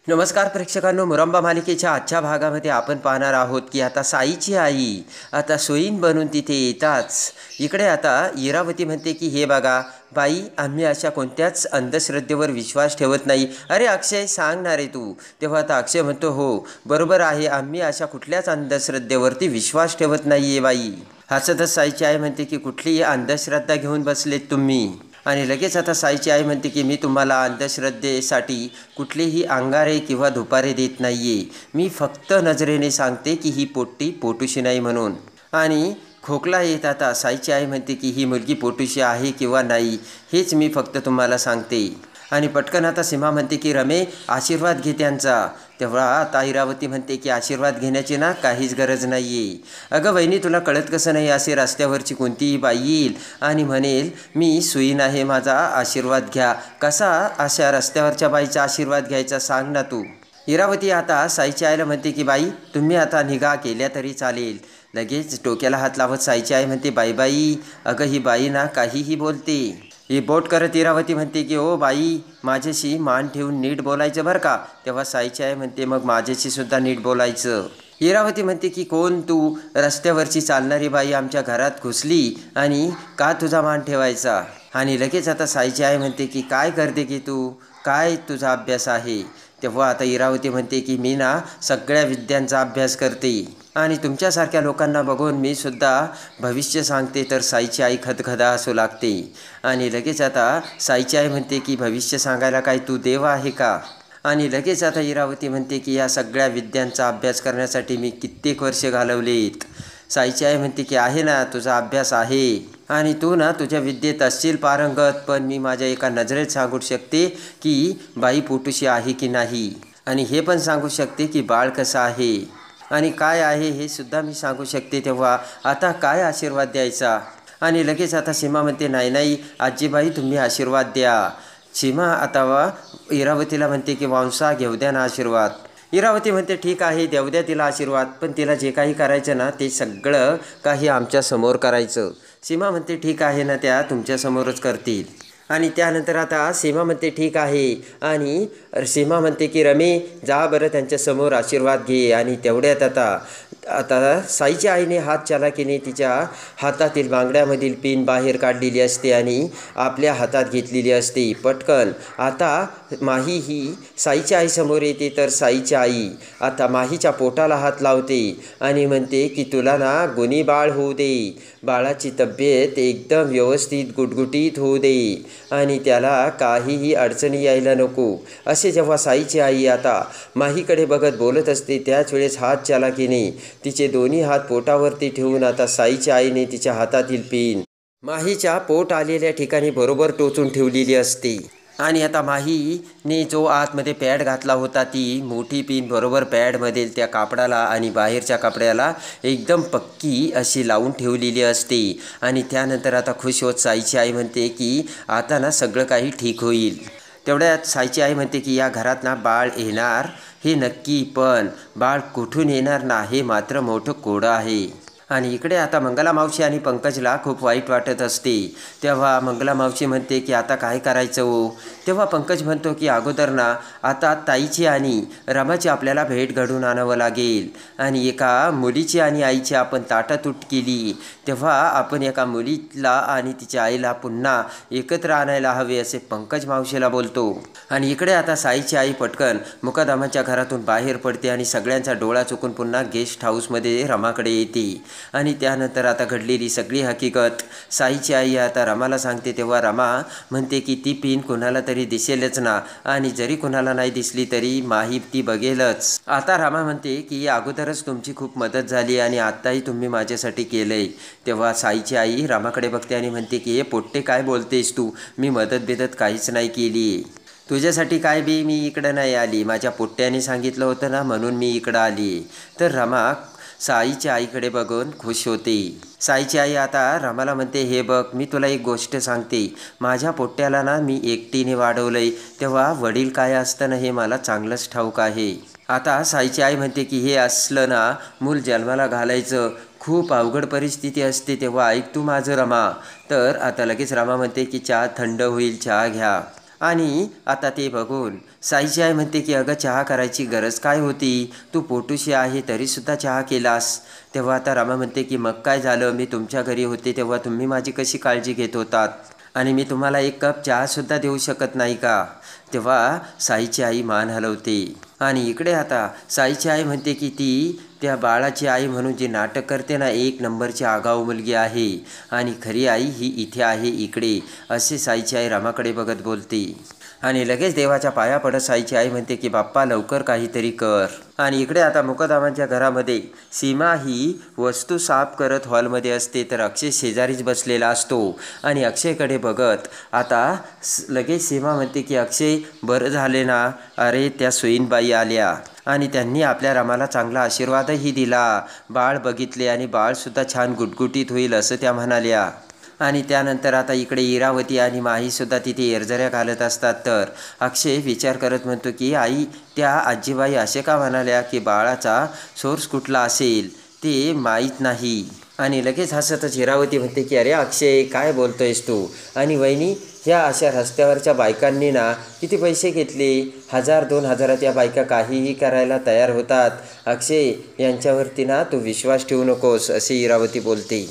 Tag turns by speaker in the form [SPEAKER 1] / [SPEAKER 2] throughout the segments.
[SPEAKER 1] नमस्कार प्रेक्षकांनो, मुरंबा मालिकेच्या आजच्या भागामध्ये आपण पाहणार आहोत की आता साईची आई आता सोयीन बनून तिथे येताच इकडे आता इरावती म्हणते की हे बघा बाई, आम्ही अशा कोणत्याच अंधश्रद्धेवर विश्वास ठेवत नाही. अरे अक्षय, सांगणार आहे तू. तेव्हा आता अक्षय म्हणतो हो बरोबर आहे, आम्ही अशा कुठल्याच अंधश्रद्धेवरती विश्वास ठेवत नाही आहे बाई. हसतच साईची आई म्हणते की कुठलीही अंधश्रद्धा घेऊन बसलेत तुम्ही. आणि लगेच आता साईची आई म्हणते की मी तुम्हाला अंधश्रद्धेसाठी कुठलेही अंगारे किंवा धुपारे देत नाही आहे. मी फक्त नजरेने सांगते की ही पोट्टी पोटूशी नाही म्हणून. आणि खोकला येत आता साईची आई म्हणते की ही मुलगी पोटूशी आहे किंवा नाही हेच मी फक्त तुम्हाला सांगते. आणि पटकन आता सीमा म्हणते की रमे, आशीर्वाद घे त्यांचा. तेव्हा आता इरावती म्हणते की आशीर्वाद घेण्याची ना काहीच गरज नाही आहे. अगं वहिनी, तुला कळत कसं नाही, असे रस्त्यावरची कोणतीही बाई येईल आणि म्हणेल मी सुईन आहे, माझा आशीर्वाद घ्या. कसा अशा रस्त्यावरच्या बाईचा आशीर्वाद घ्यायचा सांग ना तू. इरावती आता साईची आईला म्हणते की बाई, तुम्ही आता निघा केल्या तरी चालेल. लगेच डोक्याला हात लावत साईची आई म्हणते बाई, अगं ही बाई ना काहीही बोलते. ही बोट करत इरावती म्हणते की ओ बाई, माझ्याशी मान ठेवून नीट बोलायचं बरं का. तेव्हा साईची आई म्हणते मग माझ्याशी सुद्धा नीट बोलायचं. इरावती म्हणते की कोण तू, रस्त्यावरची चालणारी बाई आमच्या घरात घुसली आणि का तुझा मान ठेवायचा. आणि लगेच आता साईची आई म्हणते की काय करते की तू, काय तुझा अभ्यास आहे. तेव्हा आता इरावती म्हणते की मी ना सगळ्या विद्यांचा अभ्यास करते आणि तुमच्यासारख्या लोकांना बघून मी सुद्धा भविष्य सांगते. तर साईची आई खदखदा हसू लागते. आणि लगेच आता साईची आई म्हणते की भविष्य सांगायला काय तू देव आहे का. आणि लगेच आता इरावती म्हणते की या सगळ्या विद्यांचा अभ्यास करण्यासाठी मी कित्येक वर्ष घालवलेत. साईची आई म्हणते की आहे ना, तुझा अभ्यास आहे आणि तू ना तुझ्या विद्येत असशील पारंगत, पण मी माझ्या एका नजरेत सांगू शकते की बाई पोटूशी आहे की नाही. आणि हे पण सांगू शकते की बाळ कसं आहे आणि काय आहे हे सुद्धा मी सांगू शकते. तेव्हा आता काय आशीर्वाद द्यायचा. आणि लगेच आता सीमा म्हणते नाही नाही आजीबाई, तुम्ही आशीर्वाद द्या. सीमा आता इरावतीला म्हणते की वंशा घेऊ द्या ना आशीर्वाद. इरावती म्हणते ठीक आहे, देऊ द्या तिला आशीर्वाद, पण तिला जे काही करायचं ना ते सगळं काही आमच्यासमोर करायचं. सीमा म्हणते ठीक आहे ना, त्या तुमच्यासमोरच करतील. आणि त्यानंतर आता सीमा म्हणते ठीक आहे. आणि सीमा म्हणते की रमे, जा बरं त्यांच्यासमोर आशीर्वाद घे. आणि तेवढ्यात आता आता साईच्या आईने हात चालाकीने तिच्या हातातील बांगड्यामधील पिन बाहेर काढलेली असते आणि आपल्या हातात घेतलेली असते. पटकन आता माही ही साईच्या आईसमोर येते. तर साईची आई आता माहीच्या पोटाला हात लावते आणि म्हणते की तुला ना गुणी बाळ होऊ दे, बाळाची तब्येत एकदम व्यवस्थित गुटगुटीत होऊ दे आणि त्याला काहीही अडचणी यायला नको. असे जेव्हा साईची आई आता माहीकडे बघत बोलत असते त्याच वेळेस हात चालाकीने तिचे दोन्ही हात पोटावरती ठेवून आता साईच्या आईने तिच्या हातातील पिन माहीच्या पोट आलेल्या ठिकाणी बरोबर टोचून ठेवलेली असते. आणि आता माहीने जो आतमध्ये पॅड घातला होता ती मोठी पिन बरोबर पॅडमधील त्या कापडाला आणि बाहेरच्या कपड्याला एकदम पक्की अशी लावून ठेवलेली असते. आणि त्यानंतर आता खुश होत साईची आई म्हणते की आता ना सगळं काही ठीक होईल. तेवढ्यात साईची आई म्हणते की या घरात ना बाळ येणार हे नक्की, पण बाळ कुठून येणार ना हे मात्र मोठं कोडं आहे. आणि इकडे आता मंगला मावशी आणि पंकजला खूप वाईट वाटत असते. तेव्हा मंगला मावशी म्हणते की आता काय करायचं हो. तेव्हा पंकज म्हणतो की अगोदर ना आता ताईची आणि रमाची आपल्याला भेट घडवून आणावं लागेल आणि एका मुलीची आणि आईची आपण ताटातूट केली तेव्हा आपण एका मुलीला आणि तिच्या आईला पुन्हा एकत्र आणायला हवे असे पंकज मावशीला बोलतो. आणि इकडे आता साईची आई पटकन मुकादमाच्या घरातून बाहेर पडते आणि सगळ्यांचा डोळा चुकून पुन्हा गेस्ट हाऊसमध्ये रमाकडे येते. आणि त्यानंतर आता घडलेली सगळी हकीकत साईची आई आता रमाला सांगते. तेव्हा रमा म्हणते की ती पिन कुणाला तरी दिसेलच ना, आणि जरी कुणाला नाही दिसली तरी माही ती बघेलच. आता रमा म्हणते की अगोदरच तुमची खूप मदत झाली आणि आत्ताही तुम्ही माझ्यासाठी केलंय. तेव्हा साईची आई रमाकडे बघते आणि म्हणते की हे पोट्टे काय बोलतेस तू, मी मदत बिदत काहीच नाही केली. तुझ्यासाठी काय बी मी इकडं नाही आली, माझ्या पोट्ट्याने सांगितलं होतं ना म्हणून मी इकडं आली. तर रमा साईच्या आईकडे बघून खुश होते. साईची आई आता रमाला म्हणते हे बघ, मी तुला एक गोष्ट सांगते, माझ्या पोट्ट्याला ना मी एकटीने वाढवलंय, तेव्हा वडील काय असतं ना हे मला चांगलंच ठाऊक आहे. आता साईची आई म्हणते की हे असलं ना मूल जन्माला घालायचं खूप अवघड परिस्थिती असते. तेव्हा ऐक तू माझं रमा. तर आता लगेच रमा म्हणते की चहा थंड होईल, चहा घ्या. आणि आता ते बघून साईची आई म्हणते की अगं चहा करायची गरज काय होती, तू पोटूशी आहे तरीसुद्धा चहा केलास. तेव्हा आता रमा म्हणते की मग काय झालं, मी तुमच्या घरी होते तेव्हा तुम्ही माझी कशी काळजी घेत होतात आणि मी तुम्हाला एक कप चहासुद्धा देऊ शकत नाही का. तेव्हा साईची आई मान हलवते आणि इकडे आता साईची आई म्हणते की ती त्या बाळाची आई म्हणून जी नाटक करते ना, एक नंबरची आगाऊ मुलगी आहे आणि खरी आई ही इथे आहे इकडे, असे साईची आई रामाकडे बघत बोलते. आणि लगेच देवाच्या पाया पडत साईची आई म्हणते की बाप्पा लवकर काहीतरी कर. आणि इकडे आता मुकदमांच्या घरामध्ये सीमा ही वस्तू साफ करत हॉलमध्ये असते, तर अक्षय शेजारीच बसलेला असतो आणि अक्षयकडे बघत आता लगेच सीमा म्हणते की अक्षय बरं झाले ना, अरे त्या सोयीनबाई आल्या आणि त्यांनी आपल्या रामाला चांगला आशीर्वादही दिला, बाळ बघितले आणि बाळसुद्धा छान गुटगुटीत होईल असं त्या म्हणाल्या. आणि त्यानंतर आता इकडे इरावती आणि माहीसुद्धा तिथे एरझऱ्या घालत असतात. तर अक्षय विचार करत म्हणतो की आई त्या आजीबाई असे का म्हणाल्या की बाळाचा सोर्स कुठला असेल ते माहीत नाही. आणि लगेच हसतच इरावती म्हणते की अरे अक्षय काय बोलतोयस तू, आणि वहिनी ह्या अशा रस्त्यावरच्या बायकांनी ना किती पैसे घेतले, 1000-2000 या बायका काहीही करायला तयार होतात. अक्षय यांच्यावरती ना तू विश्वास ठेवू नकोस असे इरावती बोलते.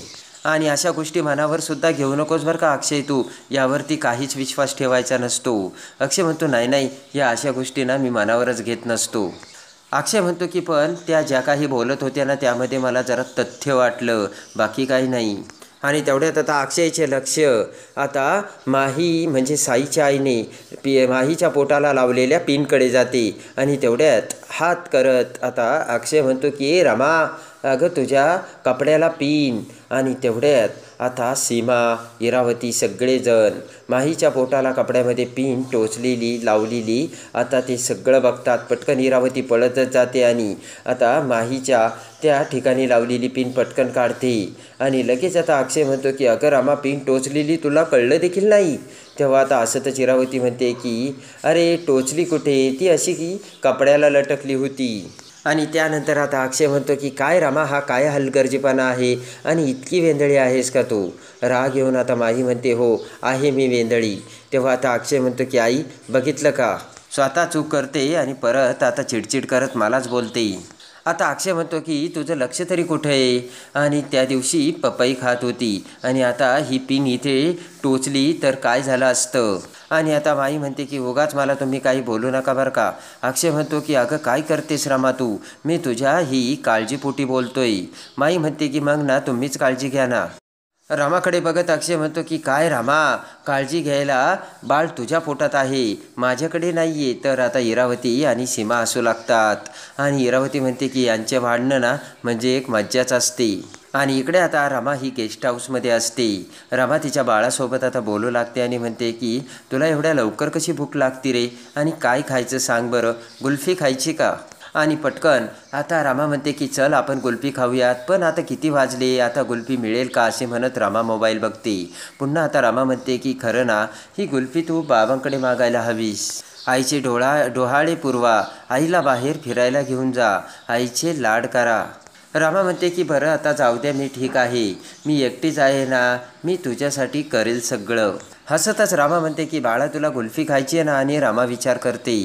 [SPEAKER 1] आणि अशा गोष्टी मनावर सुद्धा घेऊ नकोस बरं का अक्षय, तू यावरती काहीच विश्वास ठेवायचा नसतो. अक्षय म्हणतो नाही नाही, या अशा गोष्टींना मी मनावरच घेत नसतो. अक्षय म्हणतो की पण त्या ज्या काही बोलत होत्या ना त्यामध्ये मला जरा तथ्य वाटलं, बाकी काही नाही. आणि तेवढ्यात आता अक्षयचे लक्ष आता माही म्हणजे साईच्या आईने माहीच्या पोटाला लावलेल्या पिनकडे जाते. आणि तेवढ्यात हात करत आता अक्षय म्हणतो की रमा अगं तुझ्या कपड्याला पिन. आणि तेवढ्यात आता सीमा इरावती सगळेजण माहीच्या पोटाला कपड्यामध्ये पिन टोचलेली लावलेली आता ते सगळं बघतात. पटकन इरावती पळतच जाते आणि आता माहीच्या त्या ठिकाणी लावलेली पिन पटकन काढते. आणि लगेच आता अक्षय म्हणतो की अगं रामा पिन टोचलेली तुला कळलं देखील नाही. तेव्हा आता असतच इरावती म्हणते की अरे टोचली कुठे, ती अशी की कपड्याला लटकली होती. आणि त्यानंतर आता अक्षय म्हणतो की काय रामा हा काय हलगर्जीपणा आहे आणि इतकी वेंदळी आहेस का तू. राग येऊन आता माही म्हणते हो आहे मी वेंदळी. तेव्हा आता अक्षय म्हणतो की आई बघितलं का, स्वतः चूक करते आणि परत आता चिडचिड करत मलाच बोलते. आता अक्षय म्हणतो की तुझं लक्ष तरी कुठं आहे, आणि त्या दिवशी पपई खात होती आणि आता ही पिन इथे टोचली तर काय झालं असतं. आणि आता माई म्हणते की उगाच मला तुम्ही काही बोलू नका बरं का. अक्षय म्हणतो की अगं काय करतेस रमा तू, मी तुझ्या ही काळजीपोटी बोलतोय. माई म्हणते की मग ना तुम्हीच काळजी घ्या ना. रामाकडे बघत अक्षय म्हणतो की काय रामा, काळजी घ्यायला बाळ तुझ्या पोटात आहे, माझ्याकडे नाही आहे. तर आता इरावती आणि सीमा हसू लागतात आणि इरावती म्हणते की यांचे भांडणं ना म्हणजे एक मज्जाच असते. आणि इकडे आता रमा ही गेस्ट हाऊसमध्ये असते. रमा तिच्या बाळासोबत आता बोलू लागते आणि म्हणते की तुला एवढ्या लवकर कशी भूक लागती रे, आणि काय खायचं सांग बरं, गुल्फी खायची का. आणि पटकन आता रमा म्हणते की चल आपण गुल्फी खाऊयात, पण आता किती वाजले, आता गुल्फी मिळेल का असे म्हणत रमा मोबाईल बघते. पुन्हा आता रमा म्हणते की खरं ना ही गुल्फी तू बाबांकडे मागायला हवीस. आईचे डोहाळे पुरवा, आईला बाहेर फिरायला घेऊन जा, आईचे लाड करा. रमा म्हणते की बरं आता जाऊ द्या, मी ठीक आहे, मी एकटीच आहे ना, मी तुझ्यासाठी करेल सगळं. हसतच रमा म्हणते की बाळा तुला गुल्फी खायची आहे ना. आणि रमा विचार करते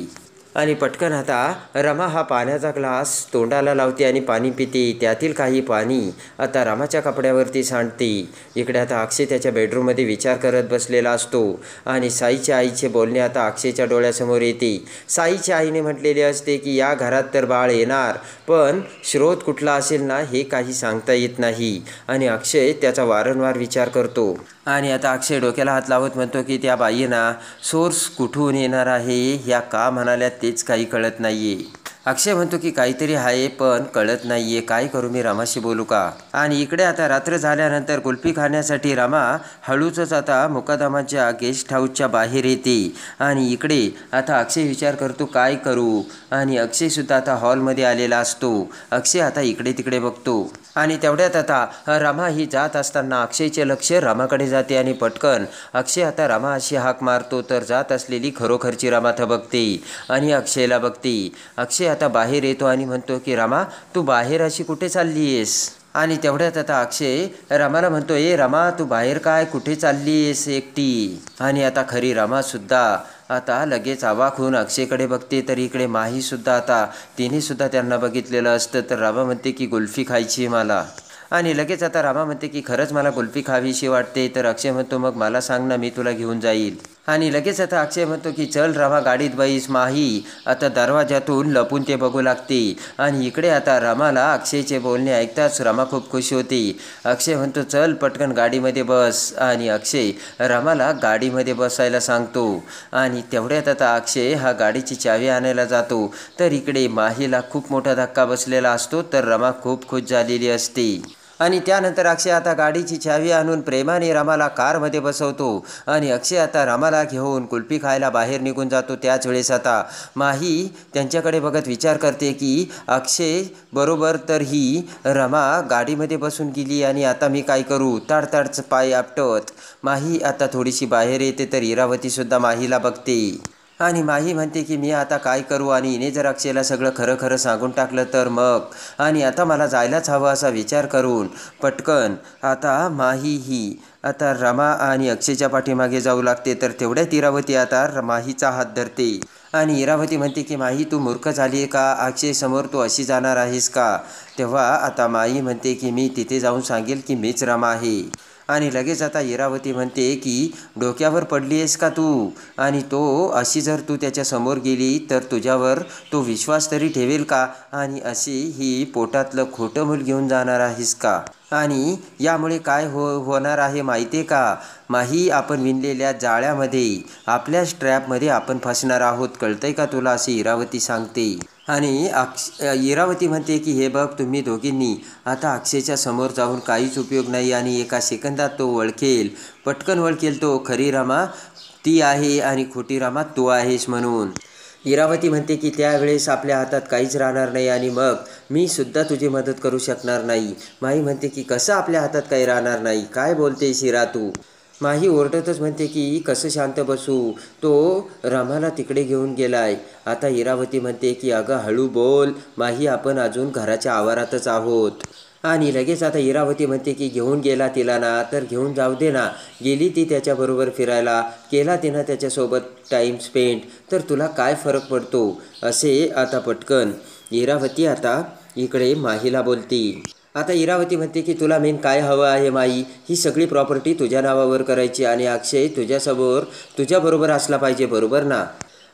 [SPEAKER 1] आणि पटकन आता रमा हा पाण्याचा ग्लास तोंडाला लावते आणि पाणी पिते. त्यातील काही पाणी आता रमाच्या कपड्यावरती सांडते. इकडे आता अक्षय त्याच्या बेडरूममध्ये विचार करत बसलेला असतो आणि साईच्या आईचे बोलणे आता अक्षयच्या डोळ्यासमोर येते. साईच्या आईने म्हटलेले असते की या घरात तर बाळ येणार, पण स्रोत कुठला असेल ना हे काही सांगता येत नाही. आणि अक्षय त्याचा वारंवार विचार करतो. आणि आता अक्षय डोक्याला हात लावत म्हणतो की त्या बाईंना सोर्स कुठून येणार आहे, ह्या का म्हणाल्या तेच काही कळत नाही आहे. अक्षय म्हणतो की काहीतरी आहे पण कळत नाही आहे, काय करू, मी रमाशी बोलू का. आणि इकडे आता रात्र झाल्यानंतर कुल्फी खाण्यासाठी रमा हळूच आता मुकादमाच्या गेस्ट हाऊसच्या बाहेर येते. आणि इकडे आता अक्षय विचार करतो काय करू, आणि अक्षयसुद्धा आता हॉलमध्ये आलेला असतो. अक्षय आता इकडे तिकडे बघतो आणि तेवढ्यात आता रमा ही जात असताना अक्षयचे लक्ष रमाकडे जाते आणि पटकन अक्षय आता रमा अशी हाक मारतो, तर जात असलेली खरोखरची रमा बघते आणि अक्षयला बघते. अक्षय आता बाहेर येतो आणि म्हणतो की रमा तू बाहेर अशी कुठे चालली आहेस. आणि तेवढ्यात आता अक्षय रमाला म्हणतो ए रमा तू बाहेर काय कुठे चालली आहेस एकटी. आणि आता खरी रमासुद्धा आता लगेच अवाक होऊन अक्षयकडे बघते तर इकडे माहीसुद्धा आता तिनेसुद्धा त्यांना बघितलेलं असतं. तर रामा म्हणते की कुल्फी खायची आहे मला. आणि लगेच आता रामा म्हणते की खरंच मला कुल्फी खावीशी वाटते. तर अक्षय म्हणतो मग मला सांग ना, मी तुला घेऊन जाईल. आणि लगेच आता अक्षय म्हणतो की चल रामा गाडीत बैस. माही आता दरवाजातून लपून ते बघू लागते. आणि इकडे आता रमाला अक्षयचे बोलणे ऐकताच रमा खूप खुश होती. अक्षय म्हणतो चल पटकन गाडीमध्ये बस. आणि अक्षय रमाला गाडीमध्ये बसायला सांगतो. आणि तेवढ्यात आता अक्षय हा गाडीची चावी आणायला जातो. तर इकडे माहीला खूप मोठा धक्का बसलेला असतो. तर रमा खूप खुश झालेली असते. आणि त्यानंतर अक्षय आता गाडीची चावी आणून प्रेमाने रमाला कारमध्ये बसवतो. आणि अक्षय आता रमाला घेऊन कुल्फी खायला बाहेर निघून जातो. त्याच वेळेस आता माही त्यांच्याकडे बघत विचार करते की अक्षय बरोबर तर ही रमा गाडीमध्ये बसून गेली आणि आता मी काय करू. ताडताडचं पाय आपटत माही आता थोडीशी बाहेर येते. तर इरावतीसुद्धा माहीला बघते. आणि माही म्हणते की मी आता काय करू. आणि हिने जर अक्षयला सगळं खरं खरं सांगून टाकलं तर मग. आणि आता मला जायलाच हवं असा विचार करून पटकन आता माही ही आता रमा आणि अक्षयच्या पाठीमागे जाऊ लागते. तर तेवढ्यात इरावती आता माहीचा हात धरते. आणि इरावती म्हणते की माही तू मूर्ख झाली आहे का. अक्षय समोर तू अशी जाणार आहेस का. तेव्हा आता माही म्हणते की मी तिथे जाऊन सांगेल की मीच रमा आहे. आणि लगेच आता इरावती म्हणते की डोक्यावर पडली आहेस का तू. आणि तो अशी जर तू त्याच्यासमोर गेली तर तुझ्यावर तो विश्वास तरी ठेवेल का. आणि अशी ही पोटातलं खोटं मूल घेऊन जाणार आहेस का. आणि यामुळे काय होणार आहे माहिती आहे का. माही आपण विणलेल्या जाळ्यामध्ये आपल्या स्ट्रॅपमध्ये आपण फसणार आहोत. कळतंय का तुला. असे इरावती सांगते. आणि इरावती म्हणते की हे बघ तुम्ही दोघींनी आता अक्षयच्या समोर जाऊन काहीच उपयोग नाही. आणि एका सेकंदात तो ओळखेल. पटकन ओळखेल तो खरी रमा ती आहे आणि खोटी रमा तू आहेस म्हणून. इरावती म्हणते की त्यावेळेस आपल्या हातात काहीच राहणार नाही आणि मग मी सुद्धा तुझी मदत करू शकणार नाही. माही म्हणते की कसं आपल्या हातात काही राहणार नाही. काय बोलतेस इरा तू. माही ओरडतच म्हणते की कसं शांत बसू. तो रमाला तिकडे घेऊन गेलाय. आता इरावती म्हणते की अगं हळू बोल माही, आपण अजून घराच्या आवारातच आहोत. आणि लगेच आता इरावती म्हणते की घेऊन गेला तिला ना तर घेऊन जाऊ दे ना. गेली ती त्याच्याबरोबर फिरायला, केला तिनं त्याच्यासोबत टाईम स्पेंड, तर तुला काय फरक पडतो. असे आता पटकन इरावती आता इकडे माहीला बोलती. आता इरावती म्हणते की तुला मेन काय हवं आहे माई. ही सगळी प्रॉपर्टी तुझ्या नावावर करायची आणि अक्षय तुझ्याबरोबर असला पाहिजे, बरोबर ना.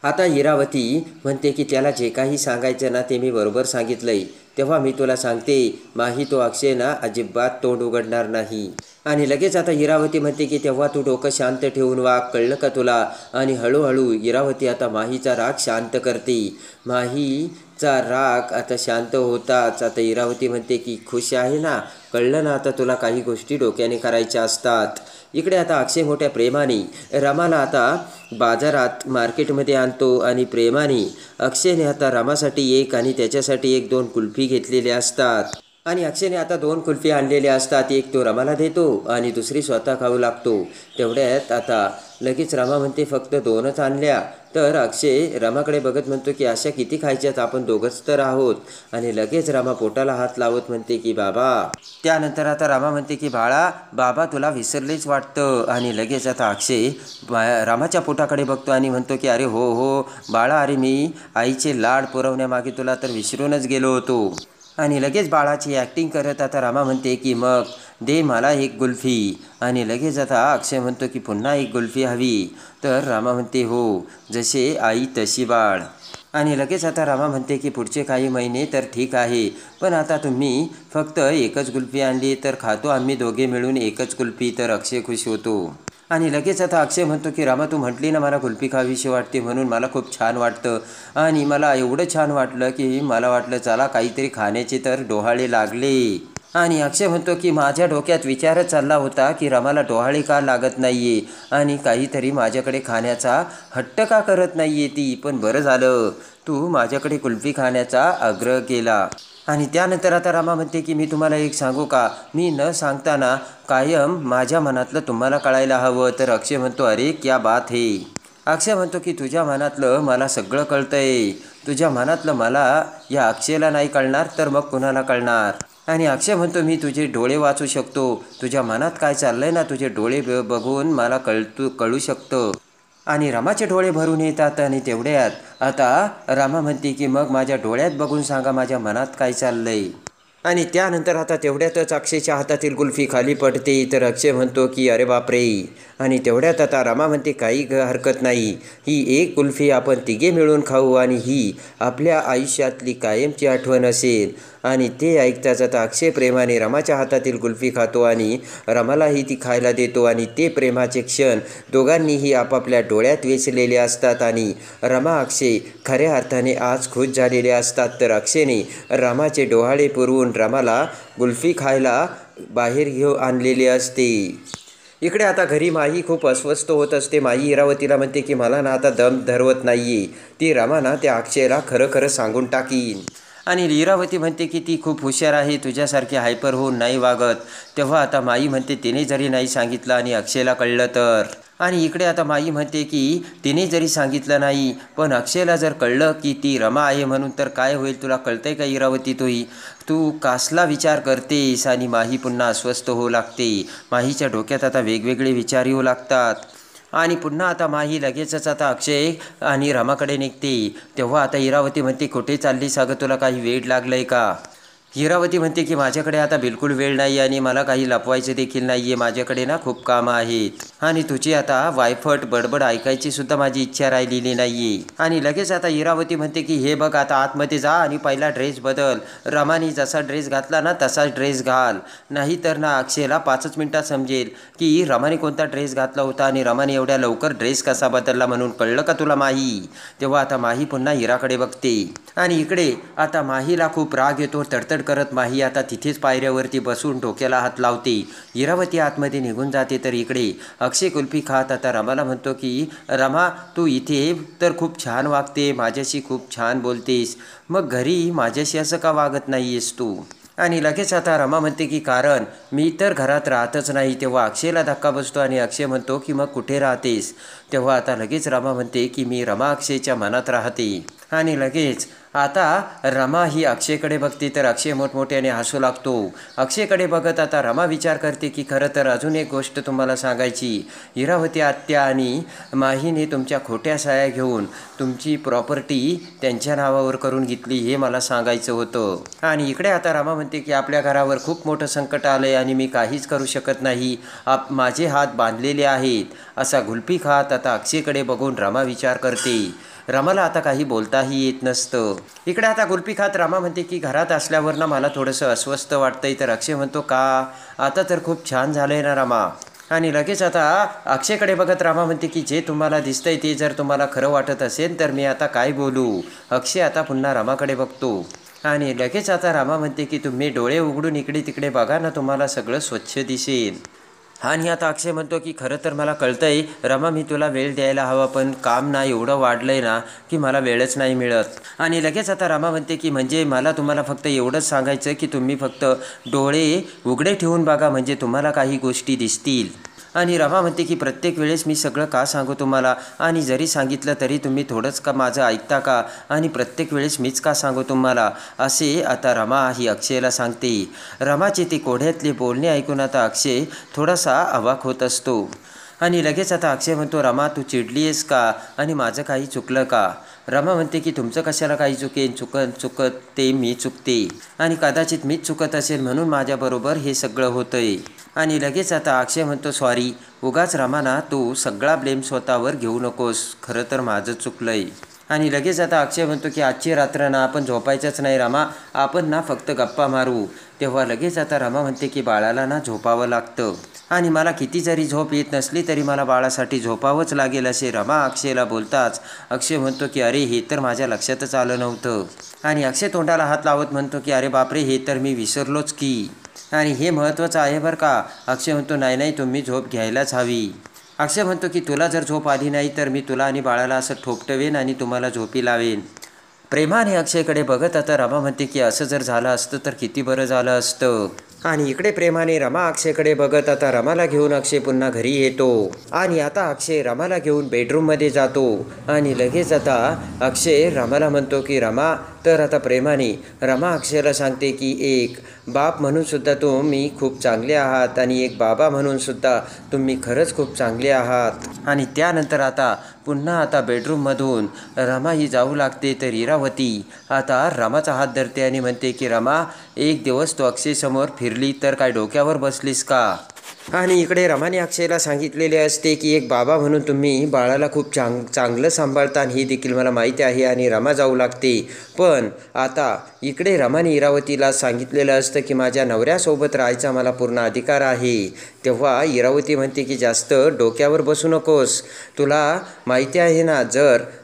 [SPEAKER 1] आता इरावती म्हणते की त्याला जे काही सांगायचं ना ते मी बरोबर सांगितलंय. तेव्हा मी तुला सांगते माही, तो अक्षय ना अजिबात तोंड उघडणार नाही. आणि लगेच आता इरावती म्हणते की तेव्हा तू डोकं शांत ठेवून वाग, कळलं का तुला. आणि हळूहळू इरावती आता माहीचा राग शांत करते. माहीचा राग आता शांत होताच आता इरावती म्हणते की खुश आहे ना, कळलं ना आता तुला काही गोष्टी डोक्याने करायच्या असतात. इकडे आता अक्षय मोठ्या प्रेमाने रमाला आता बाजारात मार्केटमध्ये आणतो. आणि प्रेमाने अक्षयने आता रमासाठी एक आणि त्याच्यासाठी एक 2 कुल्फी घेतलेले असतात. आणि अक्षयने आता 2 कुल्फी आणलेल्या असतात. एक तो रमाला देतो आणि दुसरी स्वतः खाऊ लागतो. तेवढ्यात आता लगेच रमा म्हणते फक्त 2च आणल्या. तर अक्षय रमाकडे बघत म्हणतो की अशा किती खायच्यात, आपण दोघंच तर आहोत. आणि लगेच रमा पोटाला हात लावत म्हणते की बाबा. त्यानंतर आता रमा म्हणते की बाळा, बाबा तुला विसरलेच वाटतं. आणि लगेच आता अक्षय रामाच्या पोटाकडे बघतो आणि म्हणतो की अरे हो हो बाळा, अरे मी आईचे लाड पुरवण्यामागे तुला तर विसरूनच गेलो होतो. आणि लगेच बाळाची ॲक्टिंग करत आता रमा म्हणते की मग दे मला एक कुल्फी. आणि लगेच आता अक्षय म्हणतो की पुन्हा एक कुल्फी हवी. तर रमा म्हणते हो, जसे आई तशी बाळ. आणि लगेच आता रमा म्हणते की पुढचे काही महिने तर ठीक आहे, पण आता तुम्ही फक्त एकच कुल्फी आणली तर खातो आम्ही दोघे मिळून एकच कुल्फी. तर अक्षय खुश होतो. आणि लगेच आता अक्षय म्हणतो की रमा, तू म्हटली ना मला कुल्फी खावीशी वाटते म्हणून मला खूप छान वाटतं. आणि मला एवढं छान वाटलं की मला वाटलं चला काहीतरी खाण्याचे तर डोहाळे लागले. आणि अक्षय म्हणतो की माझ्या डोक्यात विचारच चालला होता की रमाला डोहाळे का लागत नाही आहे आणि काहीतरी माझ्याकडे खाण्याचा हट्ट का करत नाही आहे ती. पण बरं झालं तू माझ्याकडे कुल्फी खाण्याचा आग्रह केला. आणि त्यानंतर आता रमा म्हणते की मी तुम्हाला एक सांगू का, मी न सांगताना कायम माझ्या मनातलं तुम्हाला कळायला हवं. तर अक्षय म्हणतो अरे क्या बात है. अक्षय म्हणतो की तुझ्या मनातलं मला सगळं कळतंय. तुझ्या मनातलं मला या अक्षयला नाही कळणार तर मग कुणाला कळणार. आणि अक्षय म्हणतो मी तुझे डोळे वाचू शकतो. तुझ्या मनात काय चाललंय ना, तुझे डोळे बघून मला कळू शकतं. आणि रमाचे डोळे भरून येतात आणि तेवढ्यात आता रमा म्हणते की मग माझ्या डोळ्यात बघून सांगा माझ्या मनात काय चाललंय. आणि त्यानंतर आता तेवढ्यातच अक्षयच्या हातातील कुल्फी खाली पडते. तर अक्षय म्हणतो की अरे बापरे. आणि तेवढ्यात आता रमा म्हणते काही हरकत नाही, ही एक कुल्फी आपण तिघे मिळून खाऊ आणि ही आपल्या आयुष्यातली कायमची आठवण असेल. आणि ते ऐकताच आता अक्षय प्रेमाने रमाच्या हातातील कुल्फी खातो आणि रमालाही ती खायला देतो. आणि ते प्रेमाचे क्षण दोघांनीही आपापल्या डोळ्यात वेचलेले असतात. आणि रमा अक्षय खऱ्या अर्थाने आज खुश झालेले असतात. तर अक्षयने रमाचे डोहाळे पुरवून रमाला कुल्फी खायला बाहेर घेऊन आणलेले असते. इकडे आता घरी माही खूप अस्वस्थ होत असते. माही इरावतीला म्हणते की मला ना आता दम धरवत नाहीये, ती रमा ना त्या अक्षयला खरं खरं सांगून टाकीन. आणि इरावती म्हणते की ती खूप हुशार आहे, तुझ्यासारखी हायपर होऊन नाही वागत. तेव्हा आता माई म्हणते तिने जरी नाही सांगितलं आणि अक्षयला कळलं तर. आणि इकडे आता माई म्हणते की तिने जरी सांगितलं नाही पण अक्षयला जर कळलं की ती रमा आहे म्हणून तर काय होईल, तुला कळतंय का इरावती? तू कसला विचार करतेस? आणि माही पुन्हा अस्वस्थ होऊ लागते. माहीच्या डोक्यात आता वेगवेगळे विचार येऊ लागतात. आणि पुन्हा आता माही लगेचच आता अक्षय आणि रमाकडे निघते. तेव्हा आता इरावती म्हणते कुठे चाललीस अगं, तुला काही वेळ लागलंय का? इरावती म्हणते की माझ्याकडे आता बिलकुल वेळ नाही आणि मला काही लपवायचे देखील नाही आहे, माझ्याकडे ना खूप कामं आहेत. आणि तुझी आता वायफट बडबड ऐकायची सुद्धा माझी इच्छा राहिलेली नाही आहे. आणि लगेच आता इरावती म्हणते की हे बघ आता आतमध्ये जा आणि पहिला ड्रेस बदल. रमाने जसा ड्रेस घातला ना तसाच ड्रेस घाल, नाहीतर ना अक्षयला 5 मिनिटात समजेल की रमाने कोणता ड्रेस घातला होता आणि रमाने एवढ्या लवकर ड्रेस कसा बदलला म्हणून. कळलं का तुला माही? तेव्हा आता माही पुन्हा इराकडे बघते. आणि इकडे आता माहीला खूप राग येतो. तडतड करत माही आता तिथेच पायऱ्यावरती बसून डोक्याला हात लावते. इरावती आतमध्ये निघून जाते. तर इकडे अक्षय कुल्फी खात आता रमाला म्हणतो की रमा तू इथे तर खूप छान वागते, माझ्याशी खूप छान बोलतेस, मग घरी माझ्याशी असं का वागत नाही आहेस तू? आणि लगेच आता रमा म्हणते की कारण मी तर घरात राहतच नाही. तेव्हा अक्षयला धक्का बसतो आणि अक्षय म्हणतो की मग कुठे राहतेस? तेव्हा आता लगेच रमा म्हणते की मी रमा अक्षयच्या मनात राहते. आणि लगेच आता रमा ही अक्षयकडे बघते. तर अक्षय मोठमोठ्याने हसू लागतो. अक्षयकडे बघत आता रमा विचार करते की खरं तर अजून एक गोष्ट तुम्हाला सांगायची. इरावती आत्या आणि माहीने तुमच्या खोट्या साया घेऊन तुमची प्रॉपर्टी त्यांच्या नावावर करून घेतली, हे मला सांगायचं होतं. आणि इकडे आता रमा म्हणते की आपल्या घरावर खूप मोठं संकट आलंय आणि मी काहीच करू शकत नाही, माझे हात बांधलेले आहेत. असा गुल्फी खात आता अक्षयकडे बघून रमा विचार करते. रमाला आता काही बोलताही येत नसतं. इकडे आता कुल्फी खात रमा म्हणते की घरात असल्यावर ना मला थोडंसं अस्वस्थ वाटतंय. तर अक्षय म्हणतो का? आता तर खूप छान झालंय ना रमा? आणि लगेच आता अक्षयकडे बघत रमा म्हणते की जे तुम्हाला दिसतंय ते जर तुम्हाला खरं वाटत असेल तर मी आता काय बोलू? अक्षय आता पुन्हा रमाकडे बघतो. आणि लगेच आता रमा म्हणते की तुम्ही डोळे उघडून इकडे तिकडे बघा ना, तुम्हाला सगळं स्वच्छ दिसेल. आणि आता अक्षय म्हणतो की खरं तर मला कळतंय रमा, मी तुला वेळ द्यायला हवा पण काम ना एवढं वाढलंय ना की मला वेळच नाही मिळत. आणि लगेच आता रमा म्हणते की म्हणजे मला तुम्हाला फक्त एवढंच सांगायचं की तुम्ही फक्त डोळे उघडे ठेवून बघा, म्हणजे तुम्हाला काही गोष्टी दिसतील. आणि रमा म्हणते की प्रत्येक वेळेस मी सगळं का सांगू तुम्हाला, आणि जरी सांगितलं तरी तुम्ही थोडंच का माझं ऐकता का, आणि प्रत्येक वेळेस मीच का सांगू तुम्हाला, असे आता रमा ही अक्षयला सांगते. रमाचे ते कोढ्यातले बोलणे ऐकून आता अक्षय थोडासा अवाक होत असतो. आणि लगेच आता अक्षय म्हणतो रमा तू चिडली आहेस का, आणि माझं काही चुकलं का? रमा म्हणते की तुमचं कशाला काही चुकेन, चुकत ते मी चुकते आणि कदाचित मीच चुकत असेल म्हणून माझ्याबरोबर हे सगळं होतंय. आणि लगेच आता अक्षय म्हणतो सॉरी, उगाच रमाना तू सगळा ब्लेम स्वतःवर घेऊ नकोस, खरं तर माझं चुकलंय. आणि लगेच आता अक्षय म्हणतो की आजची रात्र ना आपण झोपायचंच नाही रमा, आपण ना फक्त गप्पा मारू. तेव्हा लगेच आता रमा म्हणते की बाळाला ना झोपावं लागतं आणि मला किती जरी झोप येत नसली तरी मला बाळासाठी झोपावंच लागेल, असे रमा अक्षयला बोलताच अक्षय म्हणतो की अरे हे तर माझ्या लक्षातच आलं नव्हतं. आणि अक्षय तोंडाला हात लावत म्हणतो की अरे बापरे, हे तर मी विसरलोच की, आणि हे महत्त्वाचं आहे बरं का. अक्षय म्हणतो नाही तुम्ही झोप घ्यायलाच हवी. अक्षय म्हणतो की तुला जर झोप आली नाही तर मी तुला आणि बाळाला असं ठोपटवेन आणि तुम्हाला झोपी लावेन. प्रेमाने अक्षयकडे बघत आता रमा म्हणते की असं जर झालं असतं तर किती बरं झालं असतं. आणि इकडे प्रेमाने रमा अक्षयकडे बघत आता रमाला घेऊन अक्षय पुन्हा घरी येतो. आणि आता अक्षय रमाला घेऊन बेडरूममध्ये जातो. आणि लगेच आता अक्षय रमाला म्हणतो की रमा तर आता प्रेमाने रमा अक्षयला सांगते की एक बाप म्हणून सुद्धा तुम्ही खूप चांगले आहात आणि एक बाबा म्हणून सुद्धा तुम्ही खरंच खूप चांगले आहात. आणि त्यानंतर आता पुन्हा आता बेडरूममधून रमा ही जाऊ लागते. तर इरावती आता रमाचा हात धरते आणि म्हणते की रमा, एक दिवस तू अक्षयसमोर फिरली तर काय डोक्यावर बसलीस का? आणि इकडे रमाने अक्षयला सांगितलेले असते की एक बाबा म्हणून तुम्ही बाळाला खूप चांगलं सांभाळता आणि हे देखील मला माहिती आहे. आणि रमा जाऊ लागते. पण आता इकडे रमाने इरावतीला सांगितलेलं असतं की माझ्या नवऱ्यासोबत राहायचा मला पूर्ण अधिकार आहे. तेव्हा इरावती म्हणते की जास्त डोक्यावर बसू नकोस. तुला माहिती आहे ना,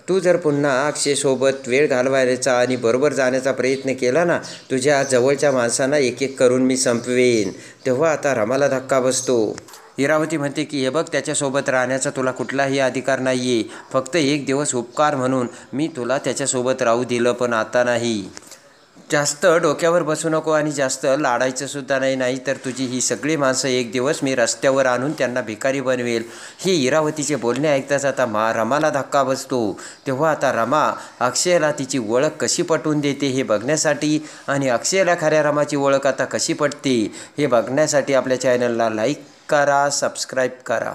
[SPEAKER 1] तू जर पुन्हा अक्षयसोबत वेळ घालवायचा आणि बरोबर जाण्याचा प्रयत्न केला ना, तुझ्या जवळच्या माणसांना एक एक करून मी संपवेन. तेव्हा आता रमाला धक्का बसतो. इरावती म्हणते की हे बघ, त्याच्यासोबत राहण्याचा तुला कुठलाही अधिकार नाही आहे. फक्त एक दिवस उपकार म्हणून मी तुला त्याच्यासोबत राहू दिलं, पण आता नाही. जास्त डोक्यावर बसू नको आणि जास्त लाडायचं सुद्धा नाही. नाही तर तुझी ही सगळी माणसं एक दिवस मी रस्त्यावर आणून त्यांना भिकारी बनवेल. ही इरावतीचे बोलणे ऐकताच आता रमाला धक्का बसतो. तेव्हा आता रमा अक्षयला तिची ओळख कशी पटवून देते हे बघण्यासाठी आणि अक्षयला खऱ्या रमाची ओळख आता कशी पटते हे बघण्यासाठी आपल्या चॅनलला लाईक करा, सबस्क्राईब करा.